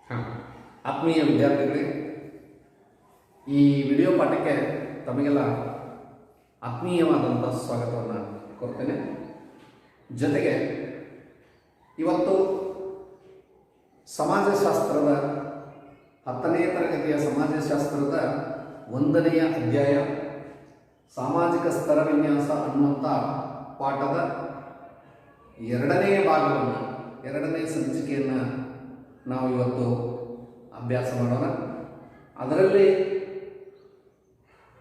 ಹಾಂ, ಆತ್ಮೀಯ ವಿದ್ಯಾರ್ಥಿಗಳೇ, ಈ ವಿಡಿಯೋ ಪಾಠಕ್ಕೆ ತಮಗೆಲ್ಲ ಆತ್ಮೀಯವಾದಂಥ ಸ್ವಾಗತವನ್ನು ಕೊಡ್ತೇನೆ. ಜೊತೆಗೆ ಇವತ್ತು ಸಮಾಜಶಾಸ್ತ್ರದ 10ನೇ ತರಗತಿಯ ಸಮಾಜಶಾಸ್ತ್ರದ 1ನೆಯ ಅಧ್ಯಾಯ ಸಾಮಾಜಿಕ ಸ್ತರ ವಿನ್ಯಾಸ ಅನ್ನುವಂಥ ಪಾಠದ 2ನೇ ಭಾಗವನ್ನು 2ನೇ ಸಂಚಿಕೆಯನ್ನು ನಾವು ಇವತ್ತು ಅಭ್ಯಾಸ ಮಾಡೋಣ. ಅದರಲ್ಲಿ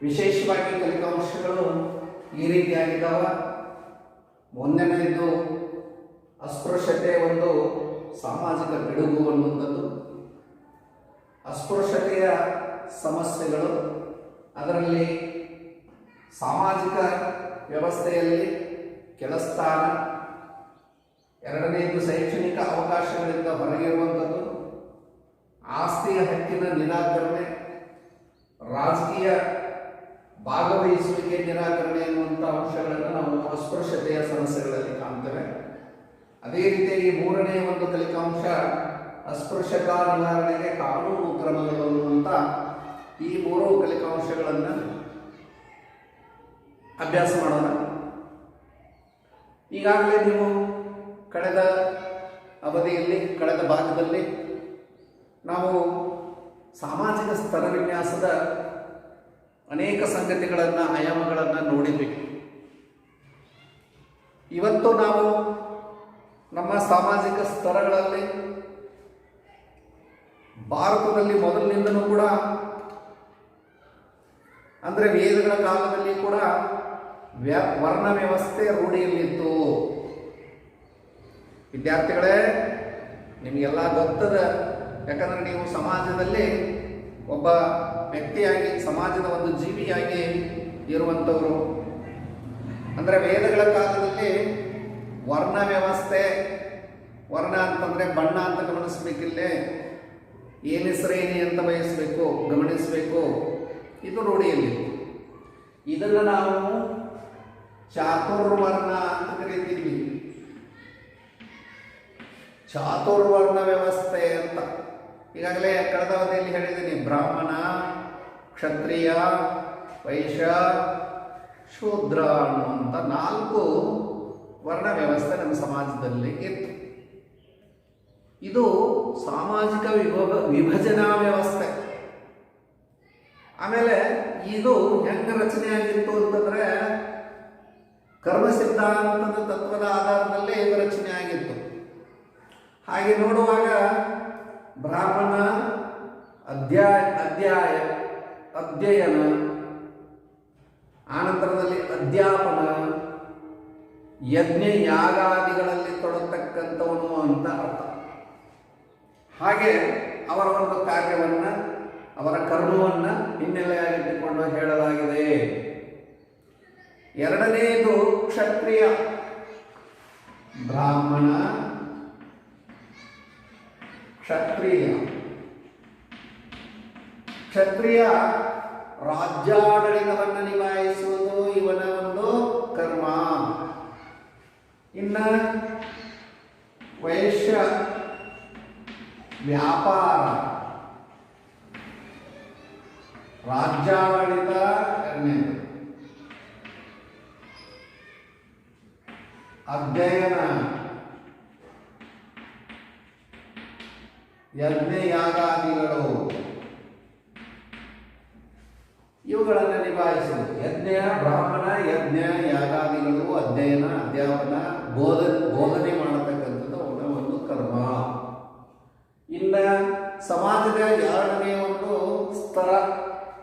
ವಿಶೇಷವಾಗಿ ಫಲಿತಾಂಶಗಳು ಈ ರೀತಿಯಾಗಿದ್ದಾವೆ. 1ನೇದು ಅಸ್ಪೃಶ್ಯತೆ ಒಂದು ಸಾಮಾಜಿಕ ಪಿಡುಗು ಅನ್ನುವಂಥದ್ದು, ಅಸ್ಪೃಶ್ಯತೆಯ ಸಮಸ್ಯೆಗಳು, ಅದರಲ್ಲಿ ಸಾಮಾಜಿಕ ವ್ಯವಸ್ಥೆಯಲ್ಲಿ ಕೆಳಸ್ಥಾನ, 2ನೇದು ಶೈಕ್ಷಣಿಕ ಅವಕಾಶಗಳಿಂದ ಹೊರಗಿರುವಂಥದ್ದು, ಆಸ್ತಿಯ ಹಕ್ಕಿನ ನಿರಾಕರಣೆ, ರಾಜಕೀಯ ಭಾಗವಹಿಸುವಿಕೆ ನಿರಾಕರಣೆ ಎನ್ನುವಂಥ ಅಂಶಗಳನ್ನು ನಾವು ಅಸ್ಪೃಶ್ಯತೆಯ ಸಮಸ್ಯೆಗಳಲ್ಲಿ ಕಾಣ್ತೇವೆ. ಅದೇ ರೀತಿಯಾಗಿ 3ನೇ ಒಂದು ಫಲಿತಾಂಶ ಅಸ್ಪೃಶ್ಯತಾ ನಿವಾರಣೆಗೆ ಕಾನೂನು ಕ್ರಮಗಳು ಅನ್ನುವಂಥ ಈ 3 ಫಲಿತಾಂಶಗಳನ್ನು ಅಭ್ಯಾಸ ಮಾಡೋಣ. ಈಗಾಗಲೇ ನೀವು ಕಳೆದ ಅವಧಿಯಲ್ಲಿ, ಕಳೆದ ಭಾಗದಲ್ಲಿ ನಾವು ಸಾಮಾಜಿಕ ಸ್ತರ ವಿನ್ಯಾಸದ ಅನೇಕ ಸಂಗತಿಗಳನ್ನು, ಆಯಾಮಗಳನ್ನು ನೋಡಿದ್ವಿ. ಇವತ್ತು ನಾವು ನಮ್ಮ ಸಾಮಾಜಿಕ ಸ್ತರಗಳಲ್ಲಿ ಭಾರತದಲ್ಲಿ ಮೊದಲಿನಿಂದಲೂ ಕೂಡ, ಅಂದರೆ ವೇದಗಳ ಕಾಲದಲ್ಲಿ ಕೂಡ ವರ್ಣ ವ್ಯವಸ್ಥೆ ರೂಢಿಯಲ್ಲಿತ್ತು. ವಿದ್ಯಾರ್ಥಿಗಳೇ, ನಿಮಗೆಲ್ಲ ಗೊತ್ತದ, ಯಾಕಂದರೆ ನೀವು ಸಮಾಜದಲ್ಲಿ ಒಬ್ಬ ವ್ಯಕ್ತಿಯಾಗಿ, ಸಮಾಜದ ಒಂದು ಜೀವಿಯಾಗಿ ಇರುವಂಥವರು. ಅಂದರೆ ವೇದಗಳ ಕಾಲದಲ್ಲಿ ವರ್ಣ ವ್ಯವಸ್ಥೆ, ವರ್ಣ ಅಂತಂದರೆ ಬಣ್ಣ ಅಂತ ಗಮನಿಸಬೇಕಿಲ್ಲೇ, ಏನಿಸ್ರೇನಿ ಅಂತ ಬಯಸಬೇಕು, ಗಮನಿಸಬೇಕು, ಇದು ರೂಢಿಯಲ್ಲಿ. ಇದನ್ನು ನಾವು ಚಾತುರ್ವರ್ಣ ಅಂತ ಕರೀತೀವಿ, ಚಾತುರ್ವರ್ಣ ವ್ಯವಸ್ಥೆ ಅಂತ. ಈಗಾಗಲೇ ಕಳೆದ ಅವಧಿಯಲ್ಲಿ ಹೇಳಿದ್ದೀನಿ, ಬ್ರಾಹ್ಮಣ, ಕ್ಷತ್ರಿಯ, ವೈಶ್ಯ, ಶೂದ್ರ ಅನ್ನುವಂಥ 4 ವರ್ಣ ವ್ಯವಸ್ಥೆ ನಮ್ಮ ಸಮಾಜದಲ್ಲಿ ಇತ್ತು. ಇದು ಸಾಮಾಜಿಕ ವಿಭಜನಾ ವ್ಯವಸ್ಥೆ. ಆಮೇಲೆ ಇದು ಹೆಂಗೆ ರಚನೆ ಆಗಿತ್ತು ಅಂತಂದರೆ, ಕರ್ಮ ಸಿದ್ಧಾಂತದ ತತ್ವದ ಆಧಾರದಲ್ಲೇ ಇದು ರಚನೆ ಆಗಿತ್ತು. ಹಾಗೆ ನೋಡುವಾಗ ಬ್ರಾಹ್ಮಣ ಅಧ್ಯಯನ, ಆನಂತರದಲ್ಲಿ ಅಧ್ಯಾಪನ, ಯಜ್ಞ ಯಾಗಾದಿಗಳಲ್ಲಿ ತೊಡತಕ್ಕಂಥವನು ಅಂತ ಅರ್ಥ. ಹಾಗೆ ಅವರ ಒಂದು ಕಾರ್ಯವನ್ನು, ಅವರ ಕರ್ಮವನ್ನು ಹಿನ್ನೆಲೆಯಾಗಿಟ್ಟುಕೊಂಡು ಹೇಳಲಾಗಿದೆ. 2ನೇದು ಕ್ಷತ್ರಿಯ, ಬ್ರಾಹ್ಮಣ, ಕ್ಷತ್ರಿಯ ರಾಜ್ಯಾಡಳಿತವನ್ನು ನಿಭಾಯಿಸುವುದು ಇವನ ಒಂದು ಕರ್ಮ. ಇನ್ನು ವೈಶ್ಯ ವ್ಯಾಪಾರ, ರಾಜ್ಯಾಡಳಿತ 2ನೇದು, ಅಧ್ಯಯನ, ಯಜ್ಞ ಯಾಗಾದಿಗಳು, ಇವುಗಳನ್ನು ನಿಭಾಯಿಸುವುದು. ಬ್ರಾಹ್ಮಣ ಯಜ್ಞ ಯಾಗಾದಿಗಳು, ಅಧ್ಯಯನ, ಅಧ್ಯಾಪನ, ಬೋಧನೆ ಮಾಡತಕ್ಕಂಥದ್ದು ಅವನ ಒಂದು ಕರ್ಮ. ಇನ್ನು ಸಮಾಜದ 2ನೇ ಒಂದು ಸ್ತರ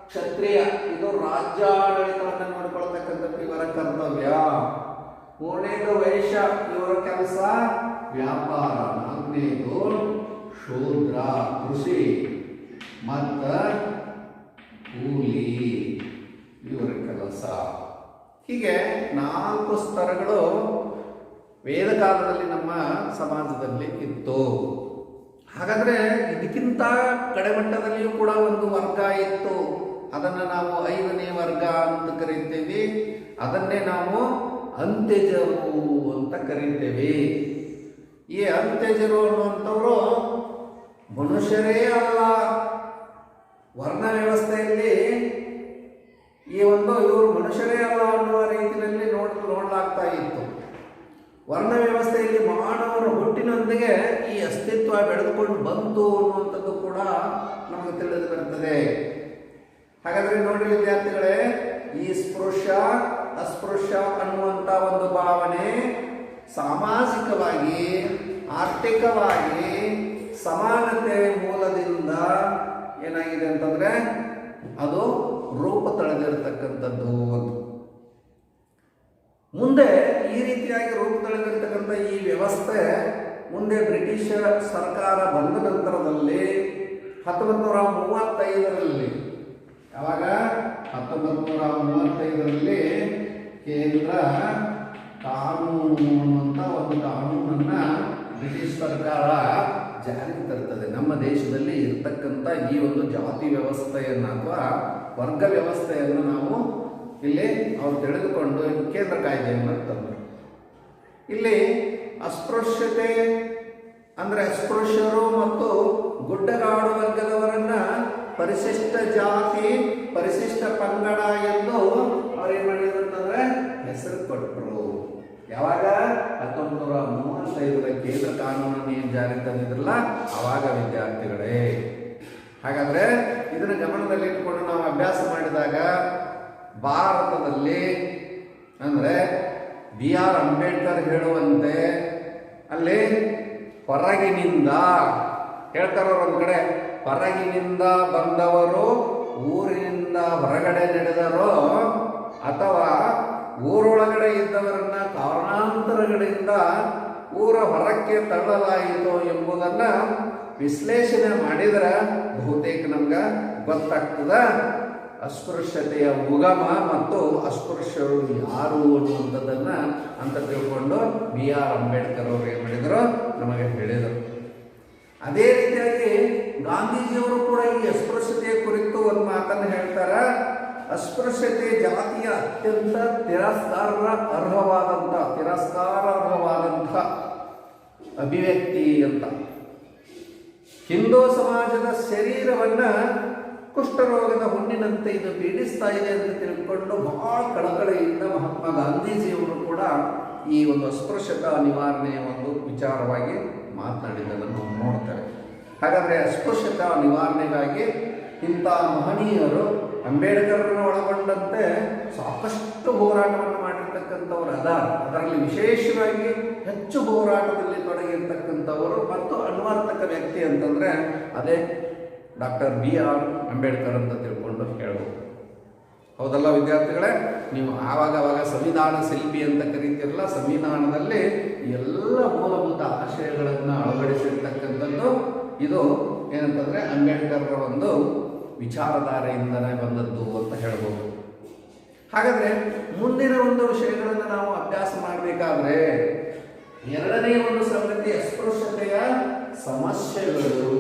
ಕ್ಷತ್ರಿಯ, ಇದು ರಾಜ್ಯಾಡಳಿತವನ್ನು ನೋಡಿಕೊಳ್ಳತಕ್ಕಂಥದ್ದು ಇವರ ಕರ್ತವ್ಯ. 3ನೇದು ವೈಶ್ಯ, ಇವರ ಕೆಲಸ ವ್ಯಾಪಾರ. 4ನೇದು ಶೂದ್ರ, ಕೃಷಿ ಮತ್ತು ಕೂಲಿ, ಇವರ ಕೆಲಸ. ಹೀಗೆ 4 ಸ್ತರಗಳು ವೇದಕಾಲದಲ್ಲಿ ನಮ್ಮ ಸಮಾಜದಲ್ಲಿ ಇತ್ತು. ಹಾಗಾದರೆ ಇದಕ್ಕಿಂತ ಕಡೆಮಟ್ಟದಲ್ಲಿಯೂ ಕೂಡ ಒಂದು ವರ್ಗ ಇತ್ತು. ಅದನ್ನು ನಾವು 5ನೇ ವರ್ಗ ಅಂತ ಕರೀತೇವೆ. ಅದನ್ನೇ ನಾವು ಅಂತ್ಯಜರು ಅಂತ ಕರೀತೇವೆ. ಈ ಅಂತ್ಯಜರು ಅನ್ನುವಂಥವರು ಮನುಷ್ಯರೇ ಅಲ್ಲ. ವರ್ಣ ವ್ಯವಸ್ಥೆಯಲ್ಲಿ ಈ ಒಂದು ಇವರು ಮನುಷ್ಯರೇ ಅಲ್ಲ ಅನ್ನುವ ರೀತಿಯಲ್ಲಿ ನೋಡಲಾಗ್ತಾ ಇತ್ತು. ವರ್ಣ ವ್ಯವಸ್ಥೆಯಲ್ಲಿ ಮಾನವರ ಹುಟ್ಟಿನೊಂದಿಗೆ ಈ ಅಸ್ತಿತ್ವ ಬೆಳೆದುಕೊಂಡು ಬಂತು ಅನ್ನುವಂಥದ್ದು ಕೂಡ ನಮಗೆ ತಿಳಿದು ಬರುತ್ತದೆ. ಹಾಗಾದರೆ ನೋಡಿ ವಿದ್ಯಾರ್ಥಿಗಳೇ, ಈ ಸ್ಪೃಶ್ಯ ಅಸ್ಪೃಶ್ಯ ಅನ್ನುವಂಥ ಒಂದು ಭಾವನೆ ಸಾಮಾಜಿಕವಾಗಿ ಆರ್ಥಿಕವಾಗಿ ಸಮಾನತೆ ಮೂಲದಿಂದ ಏನಾಗಿದೆ ಅಂತಂದ್ರೆ ಅದು ರೂಪ ತಳೆದಿರತಕ್ಕಂಥದ್ದು. ಮುಂದೆ ಈ ರೀತಿಯಾಗಿ ರೂಪ ತಳೆದಿರತಕ್ಕಂಥ ಈ ವ್ಯವಸ್ಥೆ ಮುಂದೆ ಬ್ರಿಟಿಷ್ ಸರ್ಕಾರ ಬಂದ ನಂತರದಲ್ಲಿ 1935ರಲ್ಲಿ ಯಾವಾಗ 1935ರಲ್ಲಿ ಕೇಂದ್ರ ಕಾನೂನು ಅಂತ ಒಂದು ಕಾನೂನನ್ನ ಬ್ರಿಟಿಷ್ ಸರ್ಕಾರ ಜಾರಿಗೆ ತರ್ತದೆ. ನಮ್ಮ ದೇಶದಲ್ಲಿ ಇರ್ತಕ್ಕಂಥ ಈ ಒಂದು ಜಾತಿ ವ್ಯವಸ್ಥೆಯನ್ನು ಅಥವಾ ವರ್ಗ ವ್ಯವಸ್ಥೆಯನ್ನು ನಾವು ಇಲ್ಲಿ ಅವರು ತಿಳಿದುಕೊಂಡು ಕೇಂದ್ರ ಕಾಯ್ದೆಯನ್ನು ತಂದರು. ಇಲ್ಲಿ ಅಸ್ಪೃಶ್ಯತೆ ಅಂದರೆ ಅಸ್ಪೃಶ್ಯರು ಮತ್ತು ಗುಡ್ಡಗಾಡು ವರ್ಗದವರನ್ನ ಪರಿಶಿಷ್ಟ ಜಾತಿ ಪರಿಶಿಷ್ಟ ಪಂಗಡ ಎಂದು ಅವ್ರೇನು ಮಾಡಿದ್ರು ಅಂತಂದ್ರೆ ಹೆಸರು ಕೊಟ್ಟರು. ಯಾವಾಗ 1935ರ ಕೇಂದ್ರ ಕಾನೂನನ್ನು ಏನು ಜಾರಿ ತಂದಿದ್ರಲ್ಲ ಅವಾಗ ವಿದ್ಯಾರ್ಥಿಗಳೇ. ಹಾಗಾದ್ರೆ ಇದನ್ನು ಗಮನದಲ್ಲಿಟ್ಟುಕೊಂಡು ನಾವು ಅಭ್ಯಾಸ ಮಾಡಿದಾಗ ಭಾರತದಲ್ಲಿ ಅಂದರೆ BR ಅಂಬೇಡ್ಕರ್ ಹೇಳುವಂತೆ ಅಲ್ಲಿ ಹೊರಗಿನಿಂದ ಹೇಳ್ತಾರೋ ಒಂದು ಕಡೆ, ಹೊರಗಿನಿಂದ ಬಂದವರು ಊರಿನಿಂದ ಹೊರಗಡೆ ನಡೆದರೋ ಅಥವಾ ಊರೊಳಗಡೆ ಇದ್ದವರನ್ನ ಕಾರಣಾಂತರಗಳಿಂದ ಊರ ಹೊರಕ್ಕೆ ತಳ್ಳಲಾಯಿತು ಎಂಬುದನ್ನ ವಿಶ್ಲೇಷಣೆ ಮಾಡಿದರೆ ಬಹುತೇಕ ನಮ್ಗೆ ಗೊತ್ತಾಗ್ತದ ಅಸ್ಪೃಶ್ಯತೆಯ ಉಗಮ ಮತ್ತು ಅಸ್ಪೃಶ್ಯರು ಯಾರು ಅನ್ನುವಂಥದ್ದನ್ನ ಅಂತ ತಿಳ್ಕೊಂಡು BR ಅಂಬೇಡ್ಕರ್ ಅವರು ಏನು ಮಾಡಿದ್ರು ನಮಗೆ ಹೇಳಿದರು. ಅದೇ ರೀತಿಯಾಗಿ ಗಾಂಧೀಜಿಯವರು ಕೂಡ ಈ ಅಸ್ಪೃಶ್ಯತೆಯ ಕುರಿತು ಒಂದು ಮಾತನ್ನು ಹೇಳ್ತಾರೆ. ಅಸ್ಪೃಶ್ಯತೆ ಜಾತಿಯ ಅತ್ಯಂತ ತಿರಸ್ಕಾರಾರ್ಹವಾದಂಥ ಅಭಿವ್ಯಕ್ತಿ ಅಂತ. ಹಿಂದೂ ಸಮಾಜದ ಶರೀರವನ್ನ ಕುಷ್ಠರೋಗದ ಹುಣ್ಣಿನಂತೆ ಇದು ಪೀಡಿಸ್ತಾ ಇದೆ ಅಂತ ತಿಳ್ಕೊಂಡು ಬಹಳ ಕಳಕಳಿಯಿಂದ ಮಹಾತ್ಮ ಗಾಂಧೀಜಿಯವರು ಕೂಡ ಈ ಒಂದು ಅಸ್ಪೃಶ್ಯತಾ ನಿವಾರಣೆಯ ಒಂದು ವಿಚಾರವಾಗಿ ಮಾತನಾಡಿದ್ದನ್ನು ನಾವು ನೋಡ್ತೇವೆ. ಹಾಗಾದರೆ ಅಸ್ಪೃಶ್ಯತಾ ನಿವಾರಣೆಗಾಗಿ ಇಂಥ ಮಹನೀಯರು ಅಂಬೇಡ್ಕರ್ನ ಒಳಗೊಂಡಂತೆ ಸಾಕಷ್ಟು ಹೋರಾಟವನ್ನು ಮಾಡಿರ್ತಕ್ಕಂಥವ್ರು ಅದರಲ್ಲಿ ವಿಶೇಷವಾಗಿ ಹೆಚ್ಚು ಹೋರಾಟದಲ್ಲಿ ತೊಡಗಿರ್ತಕ್ಕಂಥವರು ಮತ್ತು ಅನ್ವರ್ಥಕ ವ್ಯಕ್ತಿ ಅಂತಂದರೆ ಅದೇ ಡಾಕ್ಟರ್ BR ಅಂಬೇಡ್ಕರ್ ಅಂತ ತಿಳ್ಕೊಂಡು ಹೇಳ್ಬೋದು. ಹೌದಲ್ಲ ವಿದ್ಯಾರ್ಥಿಗಳೇ? ನೀವು ಆವಾಗ ಸಂವಿಧಾನ ಶಿಲ್ಪಿ ಅಂತ ಕರೀತಿರಲ್ಲ, ಸಂವಿಧಾನದಲ್ಲಿ ಎಲ್ಲ ಮೂಲಭೂತ ಆಶಯಗಳನ್ನು ಅಳವಡಿಸಿರ್ತಕ್ಕಂಥದ್ದು ಇದು ಏನಂತಂದರೆ ಅಂಬೇಡ್ಕರ್ರ ಒಂದು ವಿಚಾರಧಾರೆಯಿಂದಲೇ ಬಂದದ್ದು ಅಂತ ಹೇಳ್ಬೋದು. ಹಾಗಾದರೆ ಮುಂದಿನ ಒಂದು ವಿಷಯಗಳನ್ನು ನಾವು ಅಭ್ಯಾಸ ಮಾಡಬೇಕಾದ್ರೆ ಎರಡನೇ ಒಂದು ಸಂಗತಿ ಅಸ್ಪೃಶ್ಯತೆಯ ಸಮಸ್ಯೆಗಳು.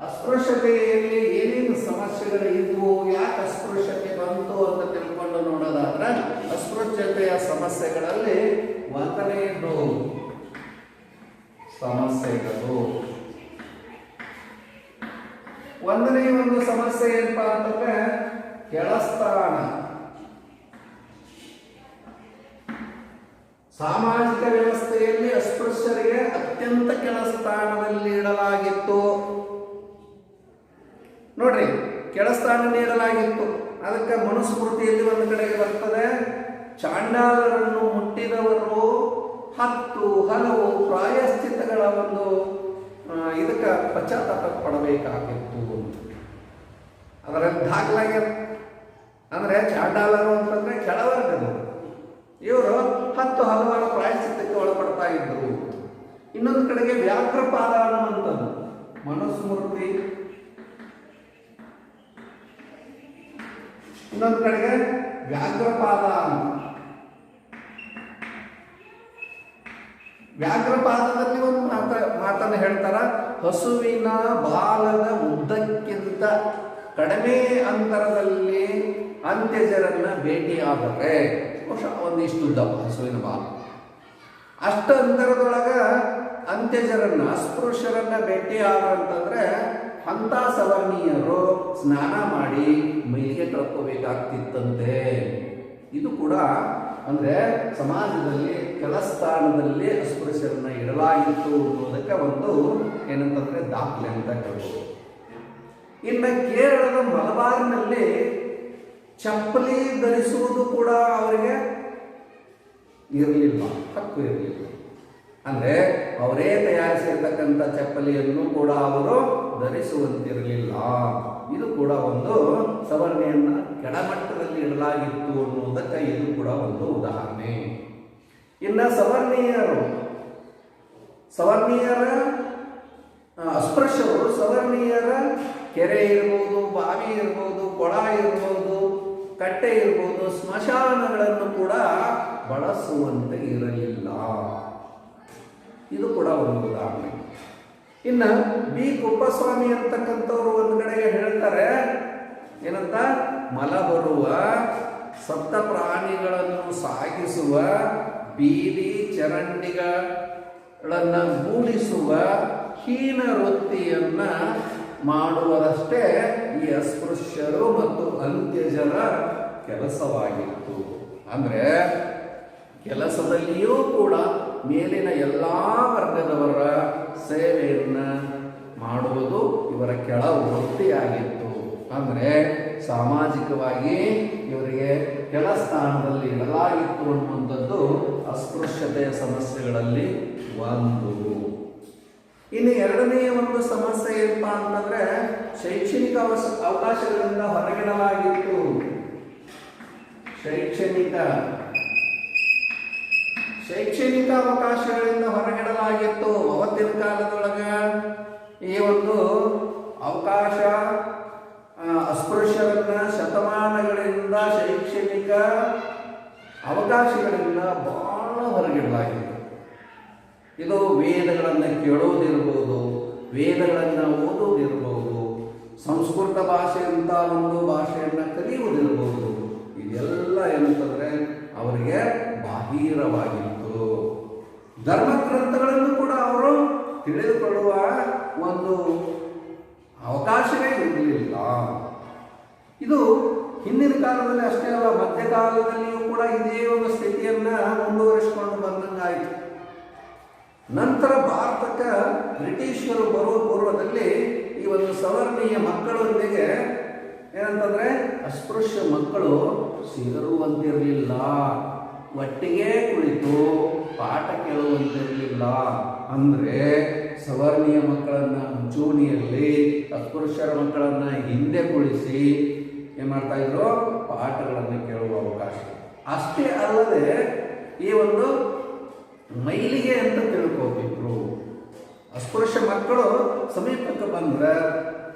ಅಸ್ಪೃಶ್ಯತೆಯಲ್ಲಿ ಏನೇನು ಸಮಸ್ಯೆಗಳು ಇದ್ವು, ಯಾಕೆ ಅಸ್ಪೃಶ್ಯತೆ ಬಂತು ಅಂತ ತಿಳ್ಕೊಂಡು ನೋಡೋದಾದ್ರೆ ಅಸ್ಪೃಶ್ಯತೆಯ ಸಮಸ್ಯೆಗಳಲ್ಲಿ ಒಂದನೆಯದು ಸಮಸ್ಯೆಗಳು. ಒಂದನೇ ಒಂದು ಸಮಸ್ಯೆ ಏನಪ್ಪಾ ಅಂತಂದ್ರೆ ಕೆಳಸ್ಥಾನ. ಸಾಮಾಜಿಕ ವ್ಯವಸ್ಥೆಯಲ್ಲಿ ಅಸ್ಪೃಶ್ಯರಿಗೆ ಅತ್ಯಂತ ಕೆಳಸ್ಥಾನದಲ್ಲಿ ಇಡಲಾಗಿತ್ತು. ನೋಡ್ರಿ, ಕೆಳಸ್ಥಾನ ನೀಡಲಾಗಿತ್ತು. ಅದಕ್ಕೆ ಮನುಸ್ಮೃತಿಯಲ್ಲಿ ಒಂದು ಕಡೆಗೆ ಬರ್ತದೆ, ಚಾಂಡಾಲರನ್ನು ಮುಟ್ಟಿದವರು 10 ಹಲವು ಪ್ರಾಯಶ್ಚಿತ್ತಗಳ ಒಂದು ಇದಕ್ಕೆ ಪಶ್ಚಾತ್ತಾಪ ಪಡಬೇಕಾಗಿತ್ತು. ಅದರಲ್ಲಿ ದಾಖಲಾಗಿ ಅಂದರೆ ಚಾಂಡಾಲರು ಅಂತಂದ್ರೆ ಕೆಳವರ್ಗದವರು, ಇವರು 10 ಹಲವಾರು ಪ್ರಾಯಶ್ಚಿತ್ತಕ್ಕೆ ಒಳಪಡ್ತಾ ಇದ್ರು. ಇನ್ನೊಂದು ಕಡೆಗೆ ವ್ಯಾಘ್ರಪಾದ ಅನ್ನುವಂಥದ್ದು ಮನುಸ್ಮೃತಿ, ಇನ್ನೊಂದು ಕಡೆಗೆ ವ್ಯಾಘ್ರಪಾದ ಅಂತ. ವ್ಯಾಘ್ರಪಾದದಲ್ಲಿ ಒಂದು ಮಾತನ್ನು ಹೇಳ್ತಾರ, ಹಸುವಿನ ಬಾಲದ ಉದ್ದಕ್ಕಿಂತ ಕಡಿಮೆ ಅಂತರದಲ್ಲಿ ಅಂತ್ಯಜರನ್ನ ಭೇಟಿಯಾದರೆ ಬಹುಶಃ ಒಂದಿಷ್ಟು ಉದ್ದ ಹಸುವಿನ ಬಾಲ, ಅಷ್ಟು ಅಂತರದೊಳಗ ಅಂತ್ಯಜರನ್ನ ಅಸ್ಪೃಶ್ಯರನ್ನ ಭೇಟಿಯಾದ್ರಂತಂದ್ರೆ ಅಂತ ಸವರ್ಣೀಯರು ಸ್ನಾನ ಮಾಡಿ ಮೈಲಿಗೆ ಕಳ್ಕೋಬೇಕಾಗ್ತಿತ್ತಂತೆ. ಇದು ಕೂಡ ಅಂದ್ರೆ ಸಮಾಜದಲ್ಲಿ ಕೆಲಸ್ಥಾನದಲ್ಲಿ ಅಸ್ಪೃಶ್ಯರನ್ನ ಇಡಲಾಗಿತ್ತು ಅನ್ನೋದಕ್ಕೆ ಒಂದು ಏನಂತಂದ್ರೆ ದಾಖಲೆ ಅಂತ ಹೇಳ್ಬೋದು. ಇನ್ನು ಕೇರಳದ ಮಲಬಾರ್ನಲ್ಲಿ ಚಪ್ಪಲಿ ಧರಿಸುವುದು ಕೂಡ ಅವರಿಗೆ ಇರಲಿಲ್ಲ, ಹಕ್ಕು ಇರಲಿಲ್ಲ. ಅಂದ್ರೆ ಅವರೇ ತಯಾರಿಸಿರ್ತಕ್ಕಂಥ ಚಪ್ಪಲಿಯನ್ನು ಕೂಡ ಅವರು ಧರಿಸುವಂತಿರಲಿಲ್ಲ. ಇದು ಕೂಡ ಒಂದು ಸವರ್ಣೆಯನ್ನ ಕೆಳಮಟ್ಟದಲ್ಲಿ ಇಡಲಾಗಿತ್ತು ಅನ್ನುವುದಕ್ಕೆ ಇದು ಕೂಡ ಒಂದು ಉದಾಹರಣೆ. ಇನ್ನು ಸವರ್ಣೀಯರ ಅಸ್ಪೃಶ್ಯರು ಸವರ್ಣೀಯರ ಕೆರೆ ಇರ್ಬೋದು, ಬಾವಿ ಇರ್ಬೋದು, ಕೊಳ ಇರ್ಬೋದು, ಕಟ್ಟೆ ಇರ್ಬೋದು, ಸ್ಮಶಾನಗಳನ್ನು ಕೂಡ ಬಳಸುವಂತೆ ಇರಲಿಲ್ಲ. ಇದು ಕೂಡ ಒಂದು ಉದಾಹರಣೆ. ಇನ್ನು ಬಿ ಕುಪ್ಪಸ್ವಾಮಿ ಅಂತಕ್ಕಂಥವ್ರು ಒಂದು ಕಡೆಗೆ ಹೇಳ್ತಾರೆ ಏನಂತ, ಮಲ ಬರುವ ಸತ್ತ ಪ್ರಾಣಿಗಳನ್ನು ಸಾಗಿಸುವ ಬೀದಿ ಚರಂಡಿಗಳನ್ನು ಮೂಡಿಸುವ ಹೀನ ವೃತ್ತಿಯನ್ನ ಮಾಡುವುದಷ್ಟೇ ಈ ಅಸ್ಪೃಶ್ಯರು ಮತ್ತು ಅಂತ್ಯಜರ ಕೆಲಸವಾಗಿತ್ತು. ಅಂದ್ರೆ ಕೆಲಸದಲ್ಲಿಯೂ ಕೂಡ ಮೇಲಿನ ಎಲ್ಲ ವರ್ಗದವರ ಸೇವೆಯನ್ನ ಮಾಡುವುದು ಇವರ ಕೆಳ ವೃತ್ತಿಯಾಗಿತ್ತು. ಅಂದ್ರೆ ಸಾಮಾಜಿಕವಾಗಿ ಇವರಿಗೆ ಕೆಳ ಸ್ಥಾನದಲ್ಲಿ ಇಡಲಾಗಿತ್ತು ಅನ್ನುವಂಥದ್ದು ಅಸ್ಪೃಶ್ಯತೆಯ ಸಮಸ್ಯೆಗಳಲ್ಲಿ ಒಂದು. ಇನ್ನು ಎರಡನೆಯ ಒಂದು ಸಮಸ್ಯೆ ಏನಪ್ಪಾ ಅಂತಂದ್ರೆ ಶೈಕ್ಷಣಿಕ ಅವಕಾಶಗಳಿಂದ ಹೊರಗಿಡಲಾಗಿತ್ತು. ಶೈಕ್ಷಣಿಕ ಅವಕಾಶಗಳಿಂದ ಹೊರಗಿಡಲಾಗಿತ್ತು. ಅವತ್ತಿನ ಕಾಲದೊಳಗ ಈ ಒಂದು ಅವಕಾಶ ಅಸ್ಪೃಶ್ಯರನ್ನ ಶತಮಾನಗಳಿಂದ ಶೈಕ್ಷಣಿಕ ಅವಕಾಶಗಳಿಂದ ಬಹಳ ಹೊರಗಿಡಲಾಗಿತ್ತು. ಇದು ವೇದಗಳನ್ನು ಕೇಳೋದಿರ್ಬೋದು, ವೇದಗಳನ್ನು ಓದೋದಿರ್ಬೋದು, ಸಂಸ್ಕೃತ ಭಾಷೆಯಂತ ಒಂದು ಭಾಷೆಯನ್ನು ಕಲಿಯುವುದಿರ್ಬೋದು. ಇದೆಲ್ಲ ಏನಂತಂದ್ರೆ ಅವರಿಗೆ ಬಾಹಿರವಾಗಿತ್ತು. ಧರ್ಮಗ್ರಂಥಗಳನ್ನು ಕೂಡ ಅವರು ತಿಳಿದುಕೊಳ್ಳುವ ಒಂದು ಅವಕಾಶವೇ ಇರಲಿಲ್ಲ. ಇದು ಹಿಂದಿನ ಕಾಲದಲ್ಲಿ ಅಷ್ಟೇ ಅಲ್ಲ, ಮಧ್ಯಕಾಲದಲ್ಲಿಯೂ ಕೂಡ ಇದೇ ಒಂದು ಸ್ಥಿತಿಯನ್ನ ಮುಂದುವರಿಸಿಕೊಂಡು ಬಂದಂಗಾಯಿತು. ನಂತರ ಭಾರತಕ್ಕೆ ಬ್ರಿಟಿಷರು ಬರುವ ಪೂರ್ವದಲ್ಲಿ ಈ ಒಂದು ಸವರ್ಣೀಯ ಮಕ್ಕಳೊಂದಿಗೆ ಏನಂತಂದ್ರೆ ಅಸ್ಪೃಶ್ಯ ಮಕ್ಕಳು ಸೇರುವಂತಿರಲಿಲ್ಲ, ಒಟ್ಟಿಗೆ ಕುಳಿತು ಪಾಠ ಕೇಳುವಂತಿರಲಿಲ್ಲ. ಅಂದ್ರೆ ಸವರ್ಣೀಯ ಮಕ್ಕಳನ್ನ ಮುಂಚೂಣಿಯಲ್ಲಿ, ಅಸ್ಪೃಶ್ಯರ ಮಕ್ಕಳನ್ನ ಹಿಂದೆ ಕುಳಿಸಿ ಏನ್ ಮಾಡ್ತಾ ಇದ್ರು, ಪಾಠಗಳನ್ನು ಕೇಳುವ ಅವಕಾಶ. ಅಷ್ಟೇ ಅಲ್ಲದೆ ಈ ಒಂದು ಮೈಲಿಗೆ ಅಂತ ತಿಳ್ಕೋತಿದ್ರು. ಅಸ್ಪೃಶ್ಯ ಮಕ್ಕಳು ಸಮೀಪಕ್ಕೆ ಬಂದ್ರೆ,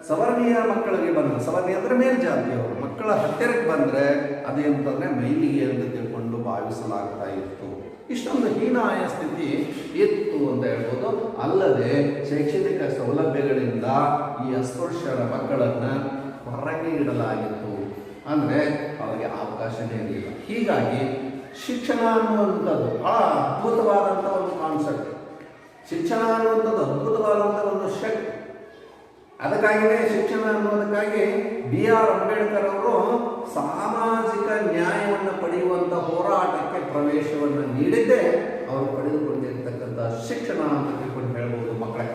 ಸವರ್ಣೀಯ ಮಕ್ಕಳಿಗೆ ಬಂದ್ರೆ, ಸವರ್ಣೀಯ ಅಂದ್ರೆ ಮೇಲ್ಜಾತಿಯವರು ಮಕ್ಕಳ ಹತ್ತಿರಕ್ಕೆ ಬಂದ್ರೆ ಅದೇಂತಂದ್ರೆ ಮೈಲಿಗೆ ಅಂತ ತಿಳ್ಕೊಂಡು ಭಾವಿಸಲಾಗ್ತಾ ಇತ್ತು. ಇಷ್ಟೊಂದು ಹೀನಾಯ ಸ್ಥಿತಿ ಇತ್ತು ಅಂತ ಹೇಳ್ಬೋದು. ಅಲ್ಲದೆ ಶೈಕ್ಷಣಿಕ ಸೌಲಭ್ಯಗಳಿಂದ ಈ ಅಸ್ಪೃಶ್ಯರ ಮಕ್ಕಳನ್ನ ಹೊರಗೆ ಇಡಲಾಗಿತ್ತು. ಅಂದ್ರೆ ಅವರಿಗೆ ಅವಕಾಶನೇ ಇರಲಿಲ್ಲ. ಹೀಗಾಗಿ ಶಿಕ್ಷಣ ಅನ್ನುವಂಥದ್ದು ಬಹಳ ಅದ್ಭುತವಾದಂಥ ಒಂದು ಕಾನ್ಸೆಪ್ಟ್. ಶಿಕ್ಷಣ ಅನ್ನುವಂಥದ್ದು ಅದ್ಭುತವಾದಂಥ ಒಂದು ಶಕ್ತಿ. ಅದಕ್ಕಾಗಿಯೇ ಶಿಕ್ಷಣ ಅನ್ನೋದಕ್ಕಾಗಿ BR ಅಂಬೇಡ್ಕರ್ ಅವರು ಸಾಮಾಜಿಕ ನ್ಯಾಯವನ್ನು ಪಡೆಯುವಂಥ ಹೋರಾಟಕ್ಕೆ ಪ್ರವೇಶವನ್ನು ನೀಡಿದ್ದೇ ಅವರು ಪಡೆದುಕೊಂಡಿರ್ತಕ್ಕಂಥ ಶಿಕ್ಷಣ ಅಂತ ತಿಳ್ಕೊಂಡು ಹೇಳ್ಬೋದು. ಮಕ್ಕಳೇ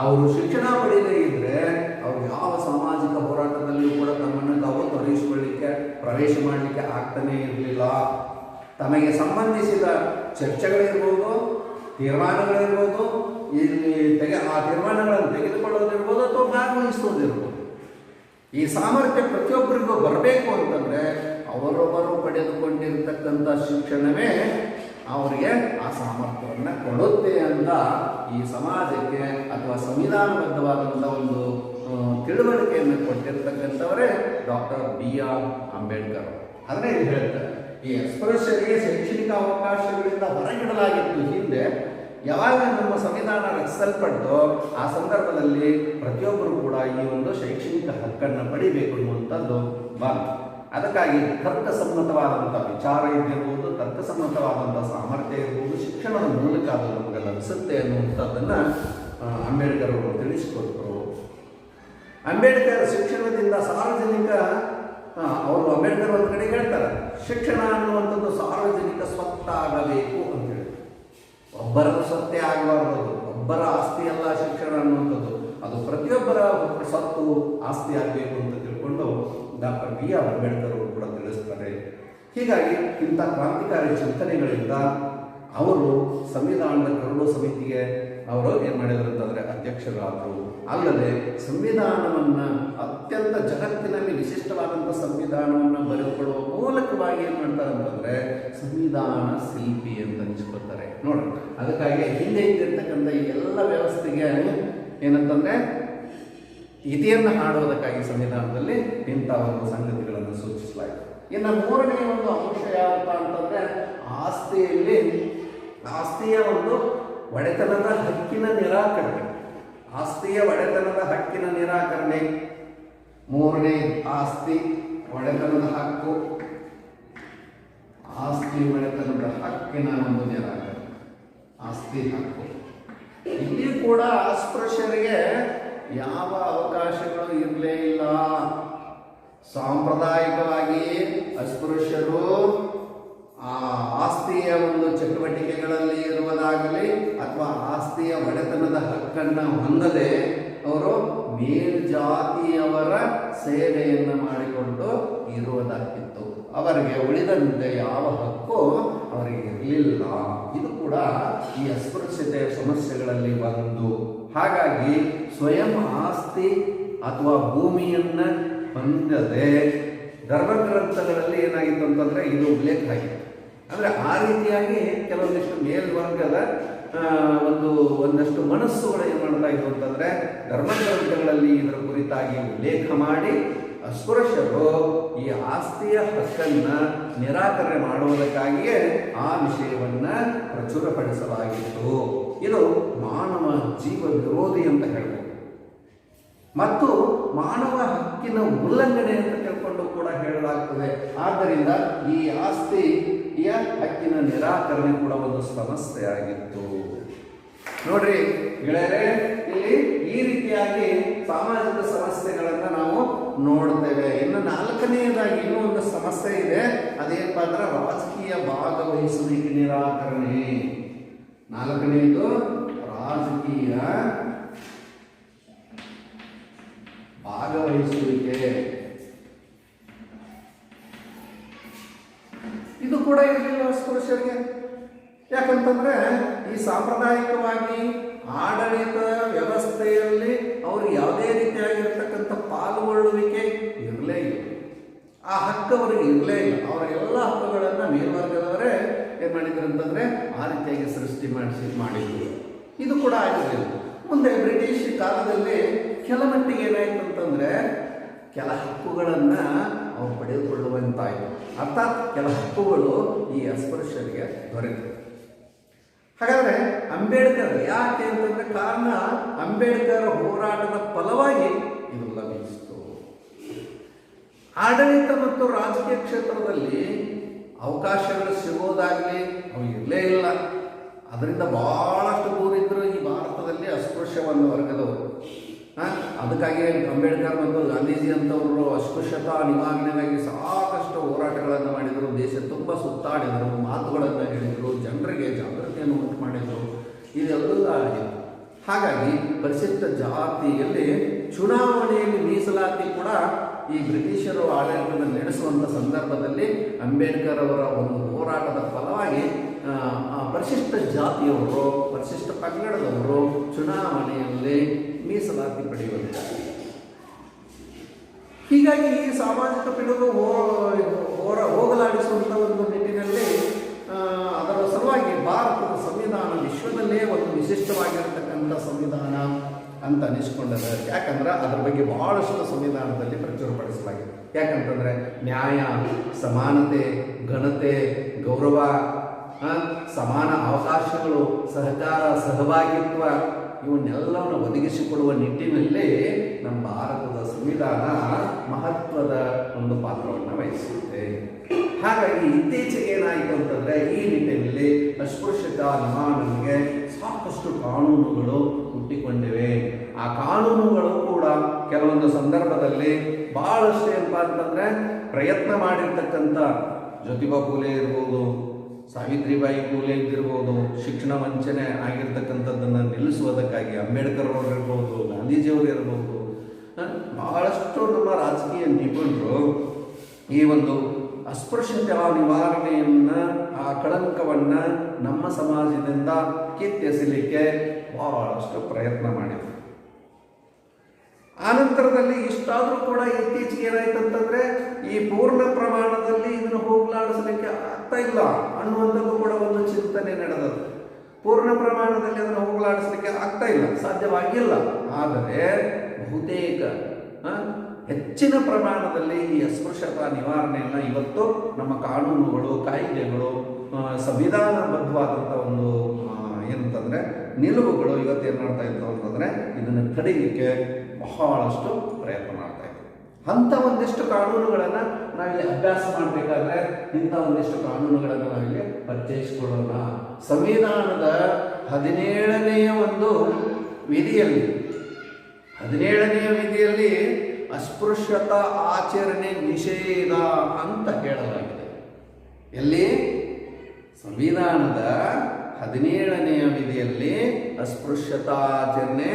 ಅವರು ಶಿಕ್ಷಣ ಪಡೆಯದೇ ಇದ್ರೆ ಅವರು ಯಾವ ಸಾಮಾಜಿಕ ಹೋರಾಟದಲ್ಲಿಯೂ ಕೂಡ ತಮ್ಮನ್ನು ತಾವು ತೊಡಗಿಸಿಕೊಳ್ಳಿಕ್ಕೆ ಪ್ರವೇಶ ಮಾಡಲಿಕ್ಕೆ ಆಗ್ತಾನೇ ಇರಲಿಲ್ಲ. ತಮಗೆ ಸಂಬಂಧಿಸಿದ ಚರ್ಚೆಗಳಿರ್ಬೋದು, ತೀರ್ಮಾನಗಳಿರ್ಬೋದು, ಇಲ್ಲಿ ಆ ತೀರ್ಮಾನಗಳನ್ನು ತೆಗೆದುಕೊಳ್ಳೋದಿರ್ಬೋದು ಅಥವಾ ಭಾಗವಹಿಸೋದಿರ್ಬೋದು, ಈ ಸಾಮರ್ಥ್ಯ ಪ್ರತಿಯೊಬ್ಬರಿಗೂ ಬರಬೇಕು ಅಂತಂದ್ರೆ ಅವರೊಬ್ಬರು ಪಡೆದುಕೊಂಡಿರ್ತಕ್ಕಂಥ ಶಿಕ್ಷಣವೇ ಅವರಿಗೆ ಆ ಸಾಮರ್ಥ್ಯವನ್ನು ಕೊಡುತ್ತೆ ಅಂತ ಈ ಸಮಾಜಕ್ಕೆ ಅಥವಾ ಸಂವಿಧಾನಬದ್ಧವಾದಂಥ ಒಂದು ತಿಳುವಳಿಕೆಯನ್ನು ಕೊಟ್ಟಿರ್ತಕ್ಕಂಥವರೇ ಡಾಕ್ಟರ್ BR ಅಂಬೇಡ್ಕರ್. ಅದನ್ನೇ ಇಲ್ಲಿ ಹೇಳ್ತಾರೆ, ಈ ಅಸ್ಪೃಶ್ಯರಿಗೆ ಶೈಕ್ಷಣಿಕ ಅವಕಾಶಗಳಿಂದ ಹೊರಗಿಡಲಾಗಿತ್ತು. ಹಿಂದೆ ಯಾವಾಗ ನಮ್ಮ ಸಂವಿಧಾನ ರಚಿಸಲ್ಪಟ್ಟೋ ಆ ಸಂದರ್ಭದಲ್ಲಿ ಪ್ರತಿಯೊಬ್ಬರು ಕೂಡ ಈ ಒಂದು ಶೈಕ್ಷಣಿಕ ಹಕ್ಕನ್ನು ಪಡಿಬೇಕು ಅನ್ನುವಂಥದ್ದು ಬಂತು. ಅದಕ್ಕಾಗಿ ತರ್ಕಸಮ್ಮತವಾದಂಥ ವಿಚಾರ ಇದ್ದಿರ್ಬೋದು, ತರ್ಕಸಮ್ಮತವಾದಂಥ ಸಾಮರ್ಥ್ಯ ಇರ್ಬೋದು, ಶಿಕ್ಷಣದ ಮೂಲಕ ಅದು ನಮಗೆ ಲಭಿಸುತ್ತೆ ಅನ್ನುವಂಥದ್ದನ್ನು ಅಂಬೇಡ್ಕರ್ ಅವರು ತಿಳಿಸಿಕೊಟ್ರು. ಅಂಬೇಡ್ಕರ್ ಶಿಕ್ಷಣದಿಂದ ಸಾರ್ವಜನಿಕ ಅವರು ಅಂಬೇಡ್ಕರ್ ಒಂದು ಕಡೆ ಹೇಳ್ತಾರೆ, ಶಿಕ್ಷಣ ಅನ್ನುವಂಥದ್ದು ಸಾರ್ವಜನಿಕ ಸ್ವತ್ತಾಗಬೇಕು ಅಂತ ಹೇಳಿ. ಒಬ್ಬರ ಸ್ವತ್ತೇ ಆಗಬಾರ್ದು, ಒಬ್ಬರ ಆಸ್ತಿ ಅಲ್ಲ ಶಿಕ್ಷಣ ಅನ್ನುವಂಥದ್ದು, ಅದು ಪ್ರತಿಯೊಬ್ಬರ ಸ್ವತ್ತು ಆಸ್ತಿ ಆಗಬೇಕು ಅಂತ ತಿಳ್ಕೊಂಡು ಡಾಕ್ಟರ್ ಬಿ ಆರ್ ಅಂಬೇಡ್ಕರ್ ಅವರು ಕೂಡ ತಿಳಿಸ್ತಾರೆ. ಹೀಗಾಗಿ ಇಂಥ ಕ್ರಾಂತಿಕಾರಿ ಚಿಂತನೆಗಳಿಂದ ಅವರು ಸಂವಿಧಾನದ ಕರಡು ಸಮಿತಿಗೆ ಅವರು ಏನು ಮಾಡಿದರು ಅಂತಂದರೆ ಅಧ್ಯಕ್ಷರಾದರು. ಅಲ್ಲದೆ ಸಂವಿಧಾನವನ್ನು ಅತ್ಯಂತ ಜಗತ್ತಿನಲ್ಲಿ ವಿಶಿಷ್ಟವಾದಂಥ ಸಂವಿಧಾನವನ್ನು ಬರೆದುಕೊಳ್ಳುವ ಮೂಲಕವಾಗಿ ಏನು ಮಾಡ್ತಾರೆ ಅಂತಂದರೆ ಸಂವಿಧಾನ ಶಿಲ್ಪಿ ಅಂತ ಅನಿಸ್ಕೊಳ್ತಾರೆ ನೋಡಿ. ಅದಕ್ಕಾಗಿ ಹಿಂದೆ ಇದ್ದಿರ್ತಕ್ಕಂಥ ಈ ಎಲ್ಲ ವ್ಯವಸ್ಥೆಗೆ ಏನಂತಂದರೆ ಇತಿಯನ್ನು ಹಾಡುವುದಕ್ಕಾಗಿ ಸಂವಿಧಾನದಲ್ಲಿ ಇಂಥ ಒಂದು ಸಂಗತಿಗಳನ್ನು ಸೂಚಿಸಲಾಗಿದೆ. ಇನ್ನು ಮೂರನೇ ಒಂದು ಅಂಶ ಯಾವಪ್ಪ ಅಂತಂದರೆ ಆಸ್ತಿಯ ಒಂದು ಒಡೆತನದ ಹಕ್ಕಿನ ನಿರಾಕರಣೆ. ಆಸ್ತಿಯ ಒಡೆತನದ ಹಕ್ಕಿನ ನಿರಾಕರಣೆ ಮೂರನೇ ಆಸ್ತಿ ಒಡೆತನದ ಹಕ್ಕು, ಆಸ್ತಿ ಒಡೆತನದ ಹಕ್ಕಿನ ಒಂದು ನಿರಾಕರಣೆ, ಆಸ್ತಿ ಹಕ್ಕು. ಇಲ್ಲಿ ಕೂಡ ಅಸ್ಪೃಶ್ಯರಿಗೆ ಯಾವ ಅವಕಾಶಗಳು ಇರಲೇ ಇಲ್ಲ. ಸಾಂಪ್ರದಾಯಿಕವಾಗಿ ಅಸ್ಪೃಶ್ಯರು ಆ ಆಸ್ತಿಯ ಒಂದು ಚಟುವಟಿಕೆಗಳಲ್ಲಿ ಇರುವುದಾಗಲಿ ಅಥವಾ ಆಸ್ತಿಯ ಒಡೆತನದ ಹಕ್ಕನ್ನು ಹೊಂದದೆ ಅವರು ಮೇಲ್ಜಾತಿಯವರ ಸೇವೆಯನ್ನು ಮಾಡಿಕೊಂಡು ಇರುವುದಾಗಿತ್ತು. ಅವರಿಗೆ ಉಳಿದಂತೆ ಯಾವ ಹಕ್ಕು ಅವರಿಗೆ ಇರಲಿಲ್ಲ. ಇದು ಕೂಡ ಈ ಅಸ್ಪೃಶ್ಯತೆಯ ಸಮಸ್ಯೆಗಳಲ್ಲಿ ಒಂದು. ಹಾಗಾಗಿ ಸ್ವಯಂ ಆಸ್ತಿ ಅಥವಾ ಭೂಮಿಯನ್ನು ಹೊಂದದೆ ಧರ್ಮಗ್ರಂಥಗಳಲ್ಲಿ ಏನಾಗಿತ್ತು ಅಂತಂದರೆ ಇದು ಉಲ್ಲೇಖ ಆಗಿತ್ತು. ಅಂದರೆ ಆ ರೀತಿಯಾಗಿ ಕೆಲವೊಂದಿಷ್ಟು ಮೇಲ್ವರ್ಗದ ಒಂದಷ್ಟು ಮನಸ್ಸುಗಳು ಏನು ಮಾಡ್ತಾ ಇತ್ತು ಅಂತಂದರೆ ಧರ್ಮಗ್ರಂಥಗಳಲ್ಲಿ ಇದರ ಕುರಿತಾಗಿ ಉಲ್ಲೇಖ ಮಾಡಿ ಅಸ್ಪೃಶ್ಯರು ಈ ಆಸ್ತಿಯ ಹಕ್ಕನ್ನು ನಿರಾಕರಣೆ ಮಾಡುವುದಕ್ಕಾಗಿಯೇ ಆ ವಿಷಯವನ್ನು ಪ್ರಚುರಪಡಿಸಲಾಗಿತ್ತು. ಇದು ಮಾನವ ಜೀವ ವಿರೋಧಿ ಅಂತ ಹೇಳ್ಬೋದು ಮತ್ತು ಮಾನವ ಹಕ್ಕಿನ ಉಲ್ಲಂಘನೆ ಅಂತ ತಿಳ್ಕೊಂಡು ಕೂಡ ಹೇಳಲಾಗ್ತದೆ. ಆದ್ದರಿಂದ ಈ ಆಸ್ತಿಯ ಹಕ್ಕಿನ ನಿರಾಕರಣೆ ಕೂಡ ಒಂದು ಸಮಸ್ಯೆಯಾಗಿತ್ತು. ನೋಡ್ರಿ ಗೆಳೆಯರೇ, ಇಲ್ಲಿ ಈ ರೀತಿಯಾಗಿ ಸಾಮಾಜಿಕ ಸಮಸ್ಯೆಗಳನ್ನು ನಾವು ನೋಡ್ತೇವೆ. ಇನ್ನು ನಾಲ್ಕನೆಯದಾಗಿ ಇನ್ನೂ ಒಂದು ಸಮಸ್ಯೆ ಇದೆ. ಅದೇನಪ್ಪ ಅಂದ್ರೆ ರಾಜಕೀಯ ಭಾಗವಹಿಸುವಿಕೆ ನಿರಾಕರಣೆ. ನಾಲ್ಕನೆಯದು ರಾಜಕೀಯ ಭಾಗವಹಿಸುವಿಕೆ. ಇದು ಕೂಡ ಇರಲಿಲ್ಲ ಅಸ್ಪೃಶ್ಯರಿಗೆ. ಯಾಕಂತಂದ್ರೆ ಈ ಸಾಂಪ್ರದಾಯಿಕವಾಗಿ ಆಡಳಿತ ವ್ಯವಸ್ಥೆಯಲ್ಲಿ ಅವರು ಯಾವುದೇ ರೀತಿಯಾಗಿರ್ತಕ್ಕಂಥ ಪಾಲ್ಗೊಳ್ಳುವಿಕೆ ಇರಲೇ ಇಲ್ಲ. ಆ ಹಕ್ಕು ಅವರಿಗೆ ಇರಲೇ ಇಲ್ಲ. ಅವರ ಎಲ್ಲ ಹಕ್ಕುಗಳನ್ನು ಮೇಲ್ವರ್ಗದವರೇ ಏನು ಮಾಡಿದ್ರು ಅಂತಂದರೆ ಆ ರೀತಿಯಾಗಿ ಸೃಷ್ಟಿ ಮಾಡಿದ್ರು. ಇದು ಕೂಡ ಆಗಿರಲಿಲ್ಲ. ಮುಂದೆ ಬ್ರಿಟಿಷ್ ಕಾಲದಲ್ಲಿ ಕೆಲ ಮಟ್ಟಿಗೆ ಏನಾಯಿತು ಅಂತಂದರೆ ಕೆಲ ಹಕ್ಕುಗಳನ್ನು ಅವ್ರು ಪಡೆದುಕೊಳ್ಳುವಂತಾಯಿತು. ಅರ್ಥಾತ್ ಕೆಲ ಹಕ್ಕುಗಳು ಈ ಅಸ್ಪೃಶ್ಯರಿಗೆ ದೊರೆತು. ಹಾಗಾದರೆ ಅಂಬೇಡ್ಕರ್ ಯಾಕೆ ಅಂತಂದರೆ ಕಾರಣ ಅಂಬೇಡ್ಕರ್ ಹೋರಾಟದ ಫಲವಾಗಿ ಇದು ಲಭಿಸಿತು. ಆಡಳಿತ ಮತ್ತು ರಾಜಕೀಯ ಕ್ಷೇತ್ರದಲ್ಲಿ ಅವಕಾಶಗಳು ಸಿಗೋದಾಗಲಿ ಅವು ಇರಲೇ ಇಲ್ಲ. ಅದರಿಂದ ಬಹಳಷ್ಟು ದೂರ ಇದ್ದರು ಈ ಭಾರತದಲ್ಲಿ ಅಸ್ಪೃಶ್ಯ ಒಂದು ವರ್ಗದವರು. ಅದಕ್ಕಾಗಿ ಅಂಬೇಡ್ಕರ್ ಮತ್ತು ಗಾಂಧೀಜಿ ಅಂತವರು ಅಸ್ಪೃಶ್ಯತಾ ನಿವಾರಣೆಗಾಗಿ ಸಾಕಷ್ಟು ಹೋರಾಟಗಳನ್ನು ಮಾಡಿದರು. ದೇಶ ತುಂಬ ಸುತ್ತಾಡಿದರು, ಮಾತುಗಳನ್ನು ಹೇಳಿದರು, ಜನರಿಗೆ ಜಾಗೃತಿಯನ್ನು ಉಂಟು ಮಾಡಿದರು. ಇದೆಲ್ಲ ಆಗಿತ್ತು. ಹಾಗಾಗಿ ಪರಿಶಿಷ್ಟ ಜಾತಿಯಲ್ಲಿ ಚುನಾವಣೆಯಲ್ಲಿ ಮೀಸಲಾತಿ ಕೂಡ ಈ ಬ್ರಿಟಿಷರು ಆಡಳಿತವನ್ನು ನಡೆಸುವಂಥ ಸಂದರ್ಭದಲ್ಲಿ ಅಂಬೇಡ್ಕರ್ ಅವರ ಒಂದು ಹೋರಾಟದ ಫಲವಾಗಿ ಪರಿಶಿಷ್ಟ ಜಾತಿಯವರು, ಪರಿಶಿಷ್ಟ ಪಂಗಡದವರು ಚುನಾವಣೆಯಲ್ಲಿ ಮೀಸಲಾತಿ ಪಡೆಯುವಂತೆ. ಹೀಗಾಗಿ ಈ ಸಾಮಾಜಿಕ ಪಿಡುಗು ಹೋಗಲಾಡಿಸುವಂಥ ಒಂದು ನಿಟ್ಟಿನಲ್ಲಿ ಅದರ ಸಲುವಾಗಿ ಭಾರತದ ಸಂವಿಧಾನ ವಿಶ್ವದಲ್ಲೇ ಒಂದು ವಿಶಿಷ್ಟವಾಗಿರತಕ್ಕಂಥ ಸಂವಿಧಾನ ಅಂತ ಅನಿಸ್ಕೊಂಡದ. ಯಾಕಂದ್ರೆ ಅದರ ಬಗ್ಗೆ ಬಹಳಷ್ಟು ಸಂವಿಧಾನದಲ್ಲಿ ಪ್ರಚುರಪಡಿಸಲಾಗಿದೆ. ಯಾಕಂತಂದರೆ ನ್ಯಾಯ, ಸಮಾನತೆ, ಘನತೆ, ಗೌರವ, ಸಮಾನ ಅವಕಾಶಗಳು, ಸಹಕಾರ, ಸಹಭಾಗಿತ್ವ ಇವನ್ನೆಲ್ಲವನ್ನು ಒದಗಿಸಿಕೊಡುವ ನಿಟ್ಟಿನಲ್ಲಿ ನಮ್ಮ ಭಾರತದ ಸಂವಿಧಾನ ಮಹತ್ವದ ಒಂದು ಪಾತ್ರವನ್ನು ವಹಿಸುತ್ತೆ. ಹಾಗಾಗಿ ಇತ್ತೀಚೆಗೆ ಏನಾಯಿತು ಅಂತಂದರೆ ಈ ನಿಟ್ಟಿನಲ್ಲಿ ಅಸ್ಪೃಶ್ಯತಾ ನಿವಾರಣೆಗೆ ಸಾಕಷ್ಟು ಕಾನೂನುಗಳು ಹುಟ್ಟಿಕೊಂಡಿವೆ. ಆ ಕಾನೂನುಗಳು ಕೂಡ ಕೆಲವೊಂದು ಸಂದರ್ಭದಲ್ಲಿ ಬಹಳಷ್ಟು ಏನಪ್ಪ ಅಂತಂದರೆ ಪ್ರಯತ್ನ ಮಾಡಿರ್ತಕ್ಕಂಥ ಜ್ಯೋತಿಬಾ ಫುಲೆ ಇರ್ಬೋದು, ಸಾವಿತ್ರಿಬಾಯಿ ಫುಲೆ ಇದ್ದಿರ್ಬೋದು, ಶಿಕ್ಷಣ ವಂಚನೆ ಆಗಿರ್ತಕ್ಕಂಥದ್ದನ್ನು ನಿಲ್ಲಿಸುವುದಕ್ಕಾಗಿ ಅಂಬೇಡ್ಕರ್ ಅವರು ಇರ್ಬೋದು, ಗಾಂಧೀಜಿಯವರು ಇರ್ಬೋದು, ಬಹಳಷ್ಟು ನಮ್ಮ ರಾಜಕೀಯ ನಿಪುಣರು ಈ ಒಂದು ಅಸ್ಪೃಶ್ಯತಾ ನಿವಾರಣೆಯನ್ನು, ಆ ಕಳಂಕವನ್ನು ನಮ್ಮ ಸಮಾಜದಿಂದ ಕಿತ್ತೆಸಲಿಕ್ಕೆ ಬಹಳಷ್ಟು ಪ್ರಯತ್ನ ಮಾಡಿದರು. ಆನಂತರದಲ್ಲಿ ಇಷ್ಟಾದರೂ ಕೂಡ ಇತ್ತೀಚೆಗೆ ಏನಾಯ್ತು ಅಂತಂದರೆ ಈ ಪೂರ್ಣ ಪ್ರಮಾಣದಲ್ಲಿ ಇದನ್ನು ಹೋಗಲಾಡಿಸಲಿಕ್ಕೆ ಆಗ್ತಾ ಇಲ್ಲ ಅನ್ನುವಂಥದ್ದು ಕೂಡ ಒಂದು ಚಿಂತನೆ ನಡೆದದ್ದು. ಪೂರ್ಣ ಪ್ರಮಾಣದಲ್ಲಿ ಅದನ್ನು ಹೋಗಲಾಡಿಸಲಿಕ್ಕೆ ಆಗ್ತಾ ಇಲ್ಲ, ಸಾಧ್ಯವಾಗಿಲ್ಲ. ಆದರೆ ಬಹುತೇಕ ಹೆಚ್ಚಿನ ಪ್ರಮಾಣದಲ್ಲಿ ಈ ಅಸ್ಪೃಶ್ಯತಾ ನಿವಾರಣೆಯನ್ನು ಇವತ್ತು ನಮ್ಮ ಕಾನೂನುಗಳು, ಕಾಯ್ದೆಗಳು, ಸಂವಿಧಾನಬದ್ಧವಾದಂಥ ಒಂದು ಏನಂತಂದರೆ ನಿಲುವುಗಳು ಇವತ್ತು ಏನು ಮಾಡ್ತಾ ಇತ್ತು ಅಂತಂದರೆ ಇದನ್ನು ತಡೀಲಿಕ್ಕೆ ಬಹಳಷ್ಟು ಪ್ರಯತ್ನ ಮಾಡ್ತಾ ಇತ್ತು. ಅಂಥ ಒಂದಿಷ್ಟು ಕಾನೂನುಗಳನ್ನು ನಾವಿಲ್ಲಿ ಅಭ್ಯಾಸ ಮಾಡಬೇಕಾದ್ರೆ ಇಂಥ ಒಂದಿಷ್ಟು ಕಾನೂನುಗಳನ್ನು ನಾವಿಲ್ಲಿ ಪರಿಚಯಿಸಿಕೊಳ್ಳೋಣ. ಸಂವಿಧಾನದ 17ನೇ ಒಂದು ವಿಧಿಯಲ್ಲಿ 17ನೇ ವಿಧಿಯಲ್ಲಿ ಅಸ್ಪೃಶ್ಯತಾ ಆಚರಣೆ ನಿಷೇಧ ಅಂತ ಹೇಳಲಾಗಿದೆ. ಎಲ್ಲಿ? ಸಂವಿಧಾನದ 17ನೇ ವಿಧಿಯಲ್ಲಿ ಅಸ್ಪೃಶ್ಯತಾ ಆಚರಣೆ